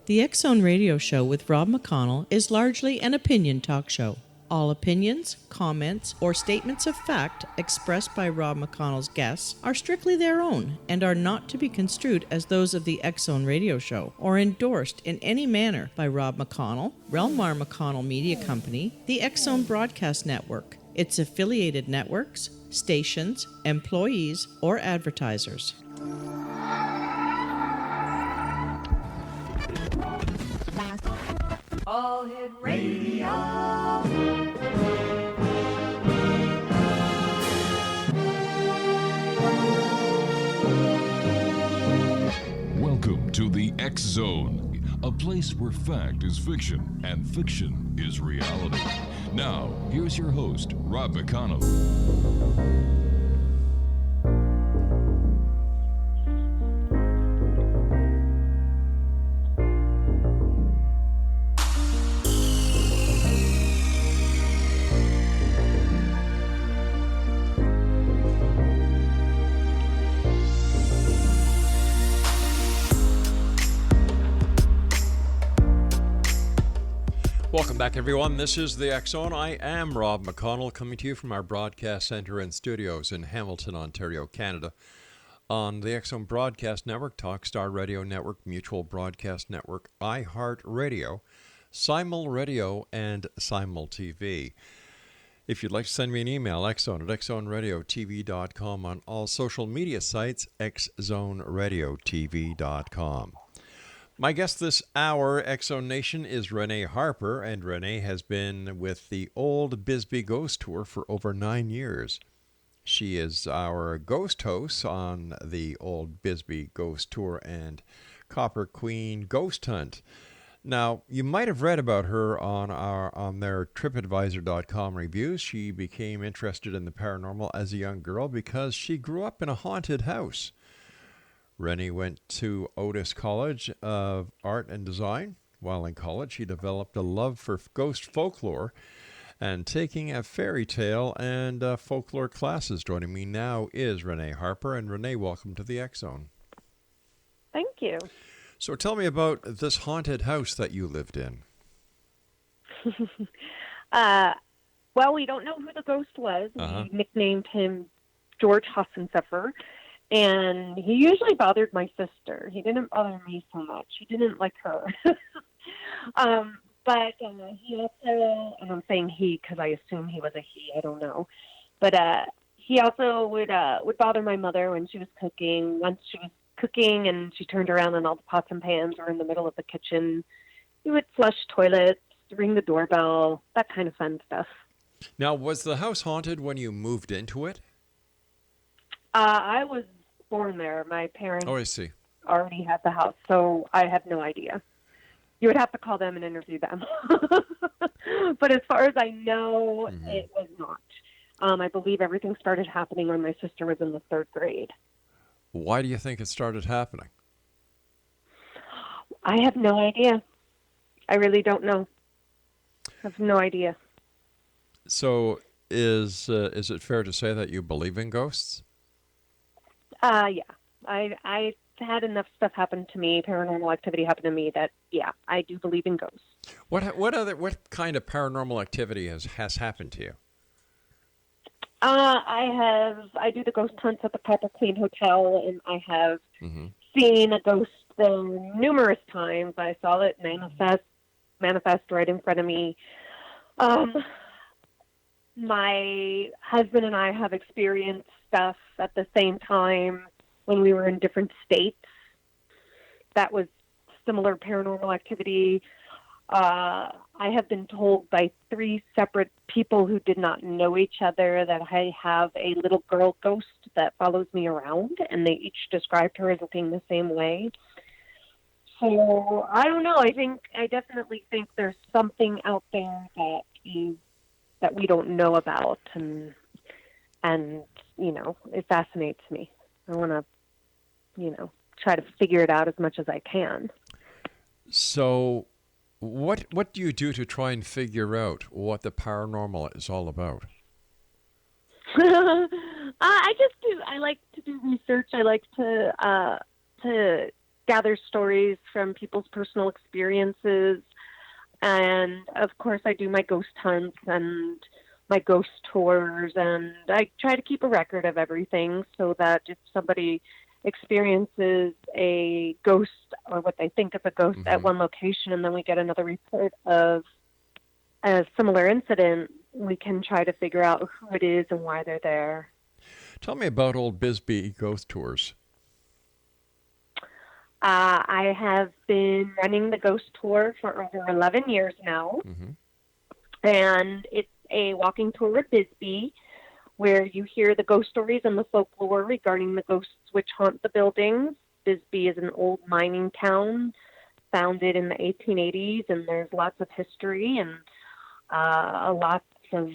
The X-Zone Radio Show with Rob McConnell is largely an opinion talk show. All opinions, comments, or statements of fact expressed by Rob McConnell's guests are strictly their own and are not to be construed as those of the X-Zone Radio Show or endorsed in any manner by Rob McConnell, REL-MAR McConnell Media Company, the X-Zone Broadcast Network, its affiliated networks, stations, employees, or advertisers. All Hit Radio. Welcome to the X Zone, a place where fact is fiction and fiction is reality. Now, here's your host, Rob McConnell. Welcome back, everyone. This is the X-Zone. I am Rob McConnell, coming to you from our broadcast center and studios in Hamilton, Ontario, Canada. On the X-Zone Broadcast Network, Talkstar Radio Network, Mutual Broadcast Network, iHeartRadio, Simul Radio, and Simul TV. If you'd like to send me an email, xzone at xzoneradiotv.com. On all social media sites, xzoneradiotv.com. My guest this hour, X-Zone Nation, is Renee Harper, and Renee has been with the Old Bisbee Ghost Tour for over 9 years. She is our ghost host on the Old Bisbee Ghost Tour and Copper Queen Ghost Hunt. Now, you might have read about her on their TripAdvisor.com reviews. She became interested in the paranormal as a young girl because she grew up in a haunted house. Renee went to Otis College of Art and Design. While in college, she developed a love for ghost folklore and taking a fairy tale and folklore classes. Joining me now is Renee Harper. And Renee, welcome to the X-Zone. Thank you. So tell me about this haunted house that you lived in. Well, we don't know who the ghost was. We nicknamed him George Hassenseffer. And he usually bothered my sister. He didn't bother me so much. He didn't like her. But he also, and I'm saying he because I assume he was a he, I don't know. But he also would bother my mother when she was cooking. Once she was cooking and she turned around and all the pots and pans were in the middle of the kitchen, he would flush toilets, ring the doorbell, that kind of fun stuff. Now, was the house haunted when you moved into it? I was born there. My parents already had the house, so I have no idea. You would have to call them and interview them. But as far as I know, it was not. I believe everything started happening when my sister was in the 3rd grade. Why do you think it started happening? I have no idea. I really don't know. I have no idea. So is it fair to say that you believe in ghosts? Yeah. I had enough stuff happen to me, paranormal activity happen to me that, yeah, I do believe in ghosts. What kind of paranormal activity has happened to you? I do the ghost hunts at the Copper Queen Hotel, and I have seen a ghost there numerous times. I saw it manifest right in front of me. My husband and I have experienced stuff at the same time when we were in different states. That was similar paranormal activity. I have been told by 3 separate people who did not know each other that I have a little girl ghost that follows me around, and they each described her as looking the same way. So I don't know. I definitely think there's something out there that we don't know about, and you know, it fascinates me. I want to, try to figure it out as much as I can. So what do you do to try and figure out what the paranormal is all about? I like to do research. I like to gather stories from people's personal experiences. And, of course, I do my ghost hunts and my ghost tours, and I try to keep a record of everything so that if somebody experiences a ghost or what they think is a ghost at one location, and then we get another report of a similar incident, we can try to figure out who it is and why they're there. Tell me about Old Bisbee ghost tours. I have been running the ghost tour for over 11 years now, and it's a walking tour of Bisbee where you hear the ghost stories and the folklore regarding the ghosts which haunt the buildings. Bisbee is an old mining town founded in the 1880s, and there's lots of history and lots of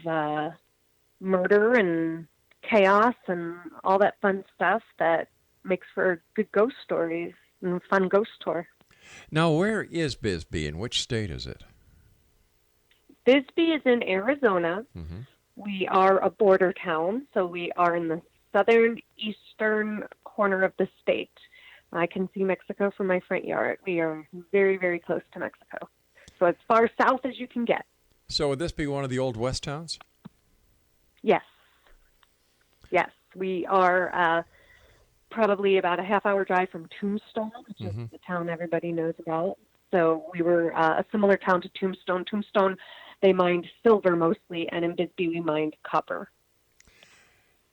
murder and chaos and all that fun stuff that makes for good ghost stories and fun ghost tour. Now, where is Bisbee? In which state is it? Bisbee is in Arizona. We are a border town, so we are in the southern eastern corner of the state. I can see Mexico from my front yard. We are very, very close to Mexico. So as far south as you can get. So would this be one of the old west towns? Yes. Yes. We are probably about a half-hour drive from Tombstone, which is the town everybody knows about. So we were a similar town to Tombstone. Tombstone, they mined silver mostly, and in Bisbee we mined copper.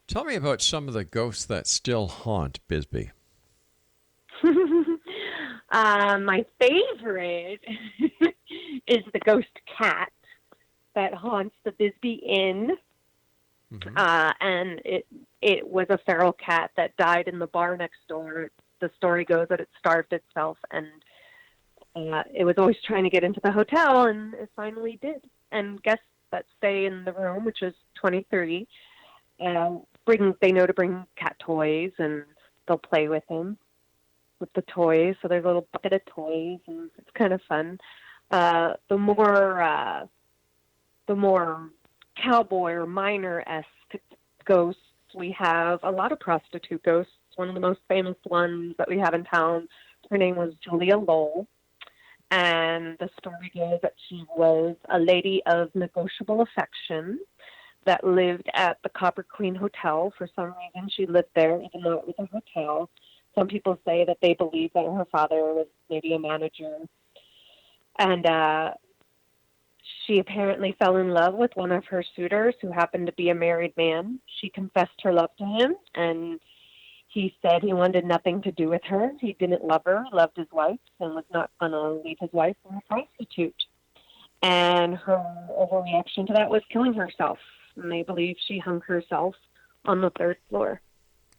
Tell me about some of the ghosts that still haunt Bisbee. My favorite is the ghost cat that haunts the Bisbee Inn. And it was a feral cat that died in the bar next door. The story goes that it starved itself, and it was always trying to get into the hotel, and it finally did. And guests that stay in the room, which is 2030, they know to bring cat toys, and they'll play with him with the toys. So there's a little bucket of toys, and it's kind of fun. The more cowboy or miner-esque ghosts, we have a lot of prostitute ghosts. One of the most famous ones that we have in town, her name was Julia Lowell, and the story goes that she was a lady of negotiable affection that lived at the Copper Queen Hotel. For some reason, she lived there, even though it was a hotel. Some people say that they believe that her father was maybe a manager, and she apparently fell in love with one of her suitors who happened to be a married man. She confessed her love to him, and he said he wanted nothing to do with her. He didn't love her, loved his wife, and was not going to leave his wife for a prostitute. And her overreaction to that was killing herself. And they believe she hung herself on the 3rd floor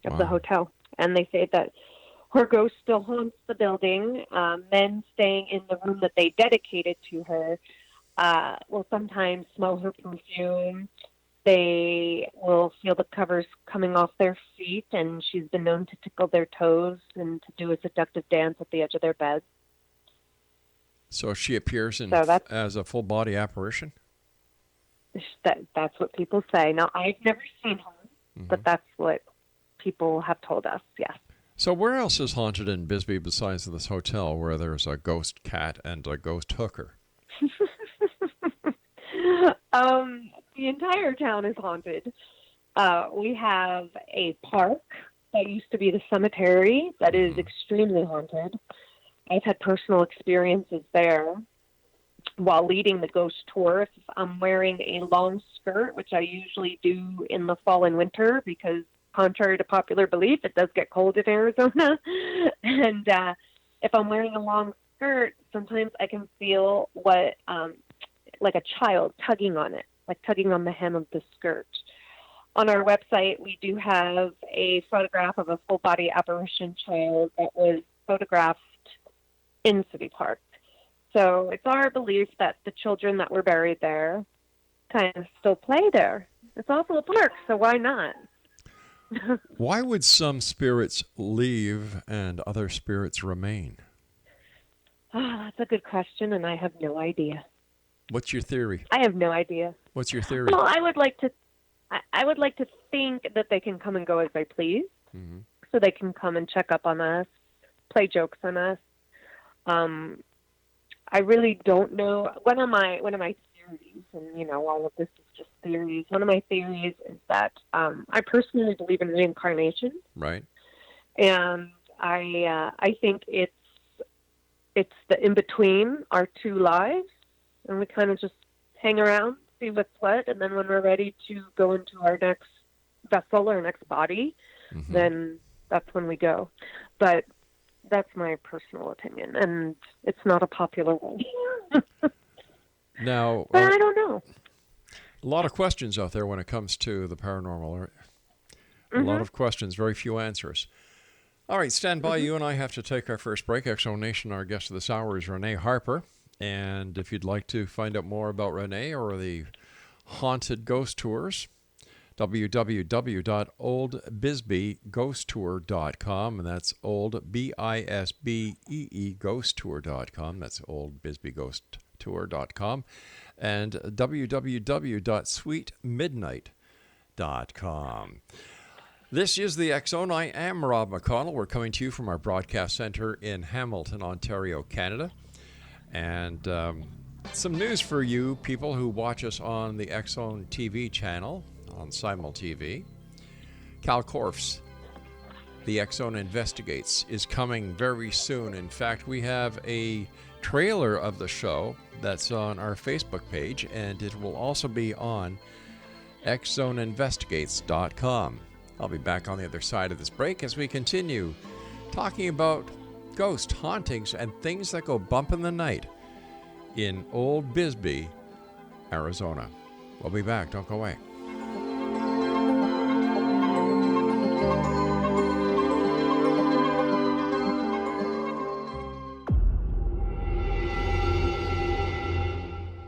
of the hotel. And they say that her ghost still haunts the building. Men staying in the room that they dedicated to her will sometimes smell her perfume. They will feel the covers coming off their feet, and she's been known to tickle their toes and to do a seductive dance at the edge of their bed. So she appears as a full-body apparition? That's what people say. Now, I've never seen her, but that's what people have told us, yes. So where else is haunted in Bisbee besides this hotel where there's a ghost cat and a ghost hooker? The entire town is haunted. We have a park that used to be the cemetery that is extremely haunted. I've had personal experiences there while leading the ghost tour. If I'm wearing a long skirt, which I usually do in the fall and winter because contrary to popular belief, it does get cold in Arizona. And if I'm wearing a long skirt, sometimes I can feel what like a child tugging on it, like tugging on the hem of the skirt. On our website, we do have a photograph of a full-body apparition child that was photographed in City Park. So it's our belief that the children that were buried there kind of still play there. It's also a park, so why not? Why would some spirits leave and other spirits remain? That's a good question, and I have no idea. What's your theory? I have no idea. What's your theory? Well, I would like to think that they can come and go as they please. So they can come and check up on us, play jokes on us. I really don't know. One of my theories, and all of this is just theories. One of my theories is that I personally believe in reincarnation. Right. And I think it's the in between our two lives, and we kind of just hang around, see what's what, and then when we're ready to go into our next vessel or next body, then that's when we go. But that's my personal opinion, and it's not a popular one. Now, but I don't know. A lot of questions out there when it comes to the paranormal. A lot of questions, very few answers. All right, stand by. You and I have to take our first break. X-Zone Nation, our guest of this hour is Renee Harper. And if you'd like to find out more about Renee or the haunted ghost tours, www.oldbisbeeghosttour.com, and that's old, B-I-S-B-E-E, ghosttour.com. That's oldbisbeeghosttour.com. And www.sweetmidnight.com. This is the X-Zone. I am Rob McConnell. We're coming to you from our broadcast center in Hamilton, Ontario, Canada. And some news for you people who watch us on the X-Zone TV channel, on Simul TV. Cal Korf's The X-Zone Investigates is coming very soon. In fact, we have a trailer of the show that's on our Facebook page, and it will also be on xzoneinvestigates.com. I'll be back on the other side of this break as we continue talking about ghost hauntings and things that go bump in the night in Old Bisbee, Arizona. We'll be back. Don't go away.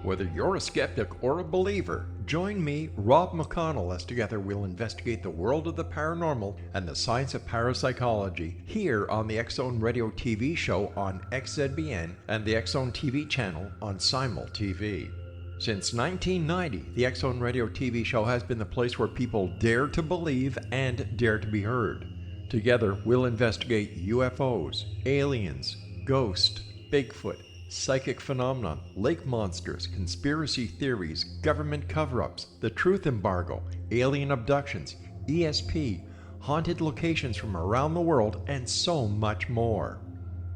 Whether you're a skeptic or a believer, join me, Rob McConnell, as together we'll investigate the world of the paranormal and the science of parapsychology here on the X-Zone Radio TV show on XZBN and the X-Zone TV channel on Simul TV. Since 1990, the X-Zone Radio TV show has been the place where people dare to believe and dare to be heard. Together, we'll investigate UFOs, aliens, ghosts, Bigfoot, psychic phenomenon, lake monsters, conspiracy theories, government cover-ups, the truth embargo, alien abductions, ESP, haunted locations from around the world, and so much more.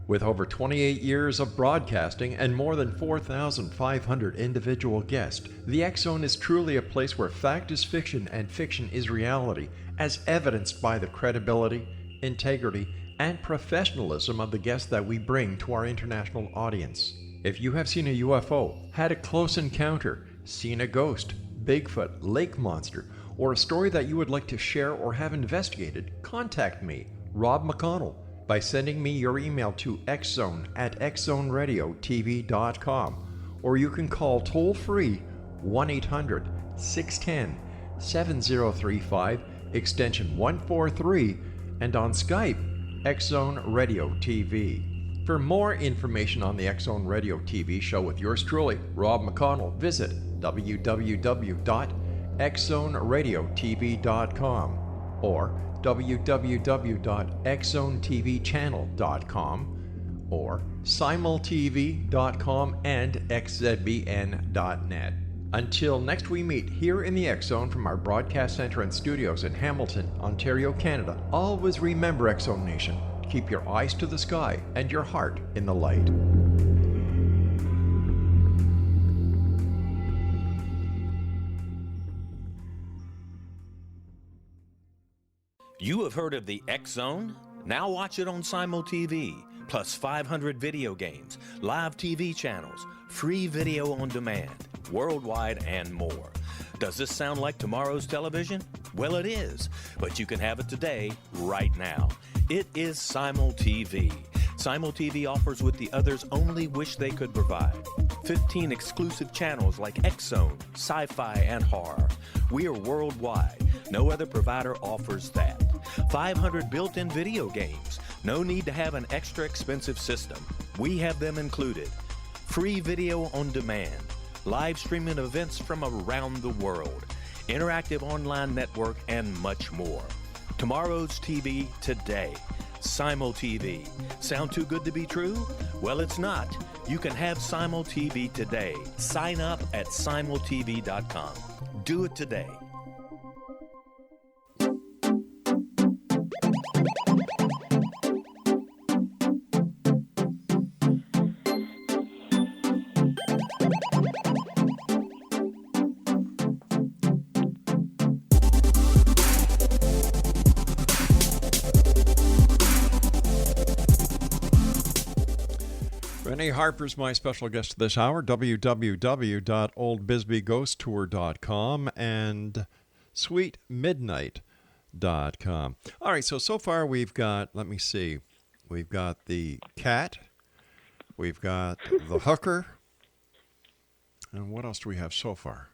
With over 28 years of broadcasting and more than 4,500 individual guests, the X-Zone is truly a place where fact is fiction and fiction is reality, as evidenced by the credibility, integrity, and professionalism of the guests that we bring to our international audience. If you have seen a UFO, had a close encounter, seen a ghost, Bigfoot, lake monster, or a story that you would like to share or have investigated, contact me, Rob McConnell, by sending me your email to xzone@xzoneradiotv.com, or you can call toll-free 1-800-610-7035, extension 143, and on Skype, X-Zone Radio TV. For more information on the X-Zone Radio TV show with yours truly, Rob McConnell, visit www.xzoneradiotv.com or www.xzonetvchannel.com or simultv.com and xzbn.net. Until next we meet here in the X-Zone from our broadcast center and studios in Hamilton, Ontario, Canada, always remember, X-Zone Nation, keep your eyes to the sky and your heart in the light. You have heard of the X-Zone? Now watch it on Simul TV, plus 500 video games, live TV channels, free video on demand, worldwide, and more. Does this sound like tomorrow's television? Well, it is, but you can have it today, right now. It is Simul TV. Simul TV offers what the others only wish they could provide. 15 exclusive channels like X-Zone, Sci-Fi, and Horror. We are worldwide. No other provider offers that. 500 built-in video games. No need to have an extra expensive system. We have them included. Free video on demand. Live streaming events from around the world. Interactive online network, and much more. Tomorrow's TV today. Simul TV. Sound too good to be true? Well, it's not. You can have Simul TV today. Sign up at simultv.com. Do it today. Renee Harper's my special guest this hour, www.oldbisbeeghosttour.com and sweetmidnight.com. All right, so far we've got, let me see, we've got the cat, we've got the hooker, and what else do we have so far?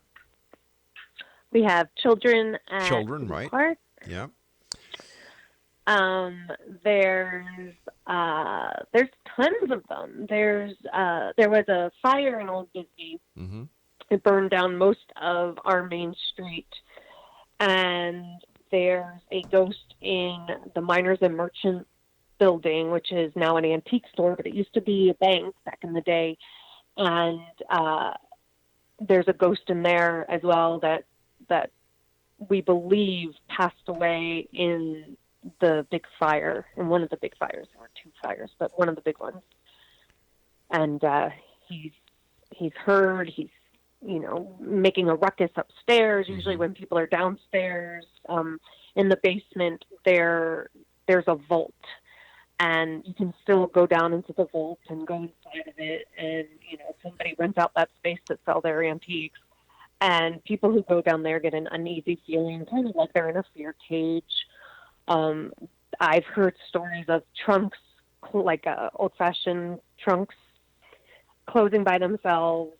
We have children at Children, the right. park. Yeah. There's tons of them. There was a fire in Old Bisbee. Mm-hmm. It burned down most of our main street, and there's a ghost in the Miners and Merchant building, which is now an antique store, but it used to be a bank back in the day. And there's a ghost in there as well that we believe passed away in the big fire, in one of the big fires. There were two fires, but one of the big ones. And he's heard, he's, making a ruckus upstairs. Usually when people are downstairs, in the basement, there's a vault. And you can still go down into the vault and go inside of it. And, somebody rents out that space to sell their antiques. And people who go down there get an uneasy feeling, kind of like they're in a fear cage. I've heard stories of trunks, like old-fashioned trunks, closing by themselves,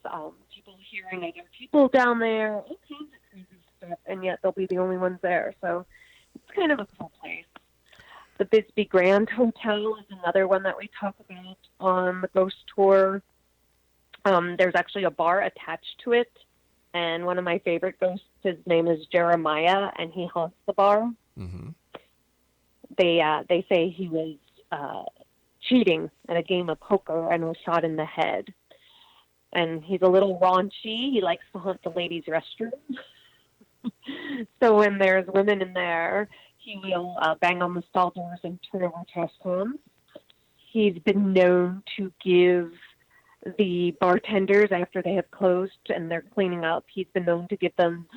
people hearing other people down there, all kinds of crazy stuff, and yet they'll be the only ones there. So it's kind of a cool place. The Bisbee Grand Hotel is another one that we talk about on the ghost tour. There's actually a bar attached to it, and one of my favorite ghosts, his name is Jeremiah, and he haunts the bar. Mm-hmm. They say he was cheating at a game of poker and was shot in the head. And he's a little raunchy. He likes to haunt the ladies' restroom. So when there's women in there, he will bang on the stall doors and turn over trash cans. He's been known to give the bartenders, after they have closed and they're cleaning up, he's been known to give them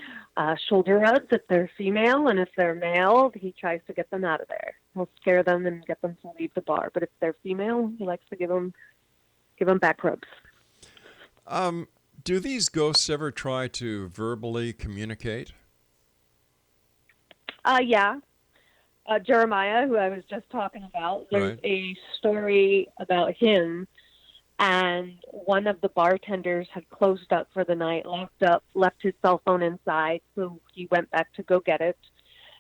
shoulder rubs if they're female, and if they're male, he tries to get them out of there. He'll scare them and get them to leave the bar. But if they're female, he likes to give them back rubs. Do these ghosts ever try to verbally communicate? Yeah. Jeremiah, who I was just talking about, there's a story about him. And one of the bartenders had closed up for the night, locked up, left his cell phone inside, so he went back to go get it.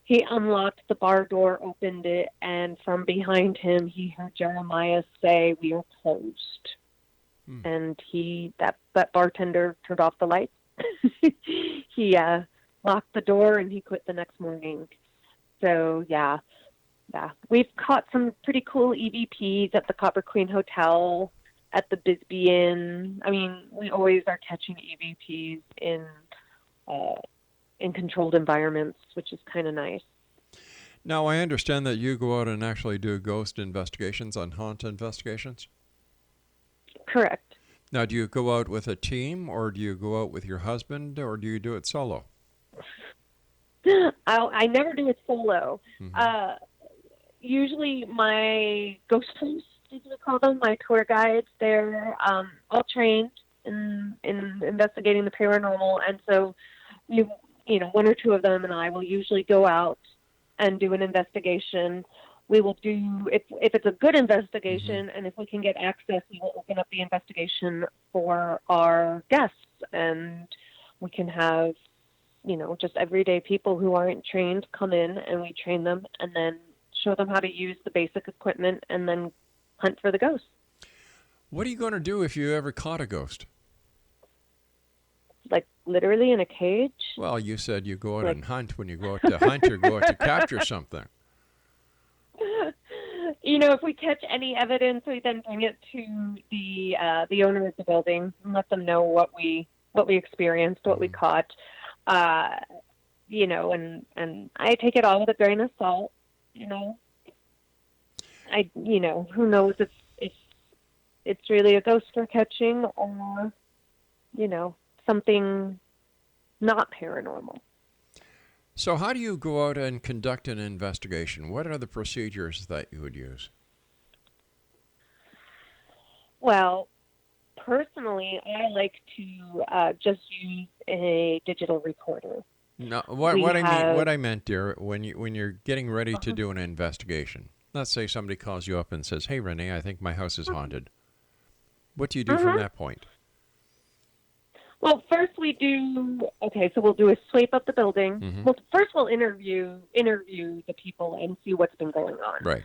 He unlocked the bar door, opened it, and from behind him, he heard Jeremiah say, "We are closed." And that bartender turned off the lights. He locked the door, and he quit the next morning. So, yeah. We've caught some pretty cool EVPs at the Copper Queen Hotel, at the Bisbee Inn. I mean, we always are catching EVPs in controlled environments, which is kind of nice. Now, I understand that you go out and actually do ghost investigations on haunt investigations? Correct. Now, do you go out with a team, or do you go out with your husband, or do you do it solo? I never do it solo. Mm-hmm. Usually my ghost hosts, as we call them, my tour guides, they're all trained in investigating the paranormal, and so one or two of them and I will usually go out and do an investigation. We will do, if it's a good investigation, mm-hmm. and if we can get access, we will open up the investigation for our guests, and we can have just everyday people who aren't trained come in, and we train them and then show them how to use the basic equipment and then hunt for the ghost. What are you going to do if you ever caught a ghost? Like literally in a cage? Well, you said you go out and hunt. When you go out to hunt, you go out to capture something. if we catch any evidence, we then bring it to the owner of the building and let them know what we experienced, what we caught. And I take it all with a grain of salt. Who knows if it's really a ghost we're catching or, something not paranormal. So how do you go out and conduct an investigation? What are the procedures that you would use? Well, personally, I like to just use a digital recorder. No, what I meant, dear, when you're getting ready to do an investigation, let's say somebody calls you up and says, "Hey, Renee, I think my house is haunted." What do you do from that point? Well, first we'll do a sweep of the building. Mm-hmm. Well, first we'll interview the people and see what's been going on. Right.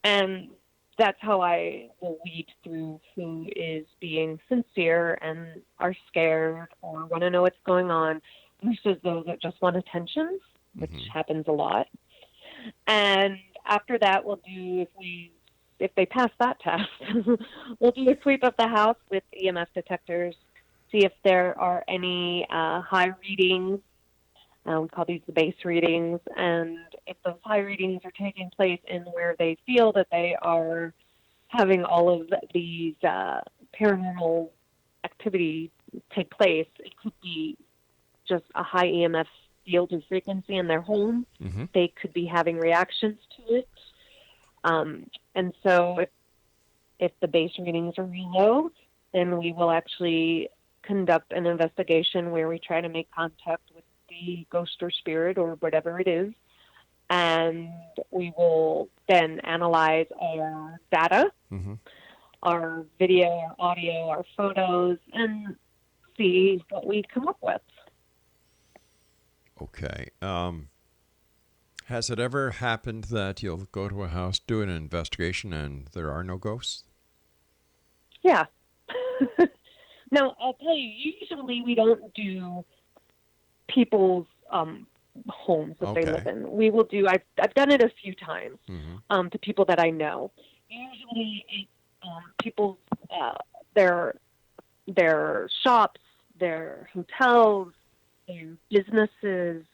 And that's how I will weed through who is being sincere and are scared or want to know what's going on versus those that just want attention, which happens a lot. And after that, we'll do, if they pass that test, we'll do a sweep of the house with EMF detectors, see if there are any high readings. We call these the base readings. And if those high readings are taking place in where they feel that they are having all of these paranormal activity take place, it could be just a high EMF field or frequency in their home. Mm-hmm. They could be having reactions to it. And so if the base readings are real low, then we will actually conduct an investigation where we try to make contact with the ghost or spirit or whatever it is. And we will then analyze our data, our video, our audio, our photos, and see what we come up with. Okay. Has it ever happened that you'll go to a house, do an investigation, and there are no ghosts? Yeah. Now, I'll tell you, usually we don't do people's homes that they live in. We will do, I've done it a few times to people that I know. Usually people's, their shops, their hotels, their businesses,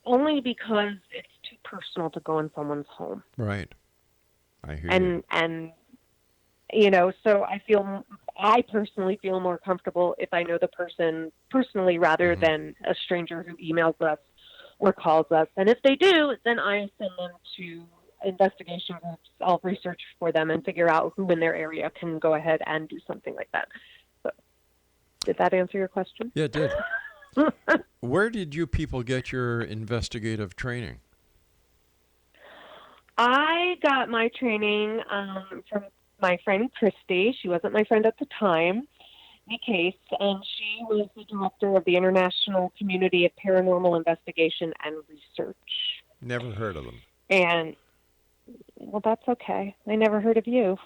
only because it's too personal to go in someone's home. Right. I hear you. And so I personally feel more comfortable if I know the person personally rather than a stranger who emails us or calls us. And if they do, then I send them to investigation groups. I'll research for them and figure out who in their area can go ahead and do something like that. So, did that answer your question? Yeah, it did. Where did you people get your investigative training? I got my training from my friend Christy. She wasn't my friend at the time, Case, and she was the director of the International Community of Paranormal Investigation and Research. Never heard of them. And, well, that's okay. I never heard of you.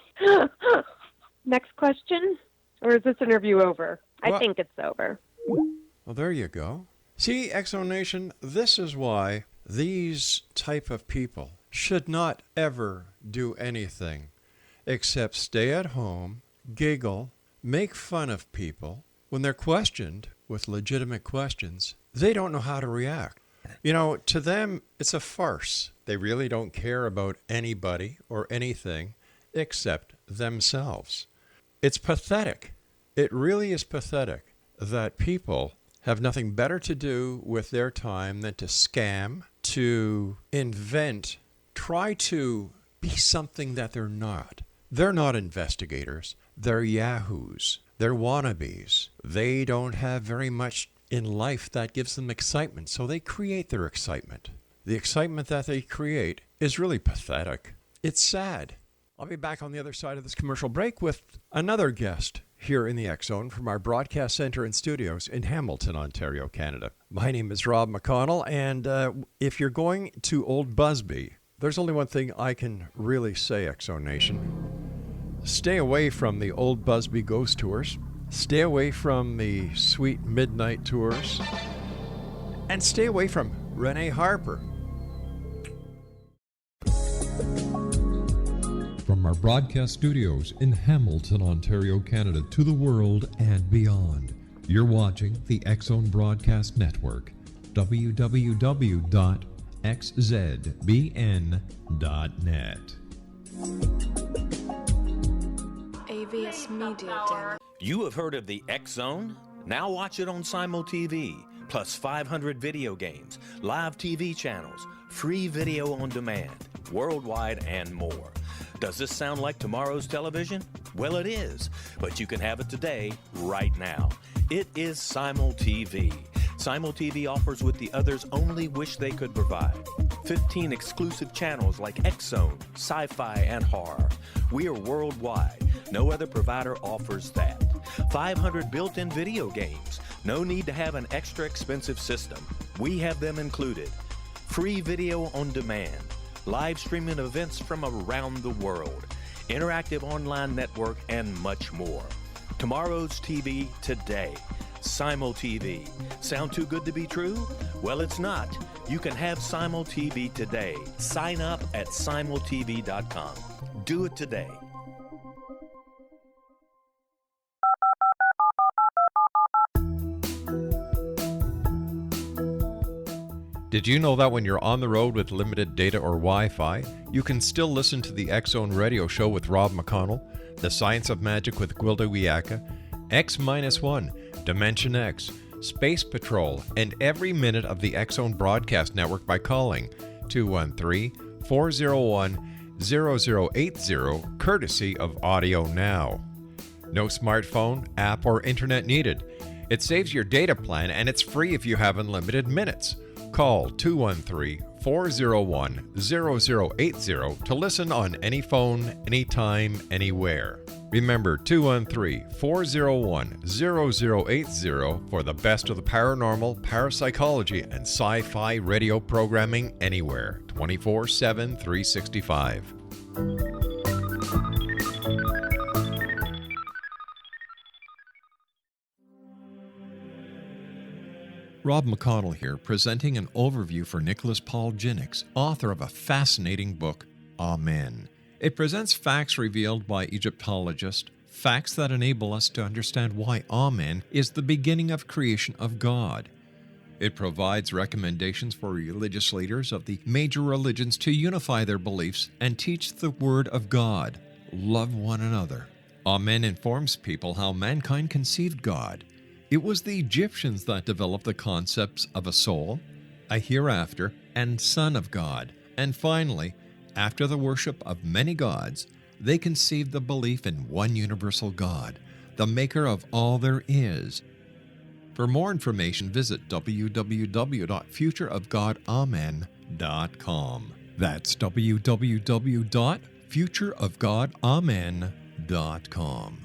Next question? Or is this interview over? I think it's over. Well, there you go. See, Exonation, this is why these type of people should not ever do anything except stay at home, giggle, make fun of people. When they're questioned with legitimate questions, they don't know how to react. To them, it's a farce. They really don't care about anybody or anything except themselves. It's pathetic. It really is pathetic that people have nothing better to do with their time than to scam, to invent, try to be something that they're not. They're not investigators. They're yahoos. They're wannabes. They don't have very much in life that gives them excitement, so they create their excitement. The excitement that they create is really pathetic. It's sad. I'll be back on the other side of this commercial break with another guest here in the X Zone from our broadcast center and studios in Hamilton, Ontario, Canada. My name is Rob McConnell, and if you're going to Old Busby, there's only one thing I can really say, X Zone Nation. Stay away from the Old Busby ghost tours. Stay away from the sweet midnight tours. And stay away from Renee Harper. our broadcast studios in Hamilton, Ontario, Canada, to the world and beyond. You're watching the X-Zone Broadcast Network, www.xzbn.net. AVS Media Demo. You have heard of the X-Zone? Now watch it on Simul TV, plus 500 video games, live TV channels, free video on demand, worldwide, and more. Does this sound like tomorrow's television? Well, it is, but you can have it today, right now. It is Simul TV. Simul TV offers what the others only wish they could provide. 15 exclusive channels like X-Zone, Sci-Fi, and Horror. We are worldwide. No other provider offers that. 500 built-in video games. No need to have an extra expensive system. We have them included. Free video on demand. Live streaming events from around the world. Interactive online network, and much more. Tomorrow's TV today. Simul TV. Sound too good to be true? Well, it's not. You can have Simul TV today. Sign up at simultv.com. Do it today. Did you know that when you're on the road with limited data or Wi-Fi, you can still listen to the X-Zone Radio Show with Rob McConnell, The Science of Magic with Gwilda Wiyaka, X-1, Dimension X, Space Patrol, and every minute of the X-Zone Broadcast Network by calling 213-401-0080, courtesy of Audio Now. No smartphone, app, or internet needed. It saves your data plan, and it's free if you have unlimited minutes. Call 213-401-0080 to listen on any phone, anytime, anywhere. Remember 213-401-0080 for the best of the paranormal, parapsychology, and sci-fi radio programming anywhere, 24/7, 365. Rob McConnell here, presenting an overview for Nicholas Paul Jennings, author of a fascinating book, Amen. It presents facts revealed by Egyptologists, facts that enable us to understand why Amen is the beginning of creation of God. It provides recommendations for religious leaders of the major religions to unify their beliefs and teach the Word of God. Love one another. Amen informs people how mankind conceived God. It was the Egyptians that developed the concepts of a soul, a hereafter, and Son of God. And finally, after the worship of many gods, they conceived the belief in one universal God, the maker of all there is. For more information, visit www.futureofgodamen.com. That's www.futureofgodamen.com.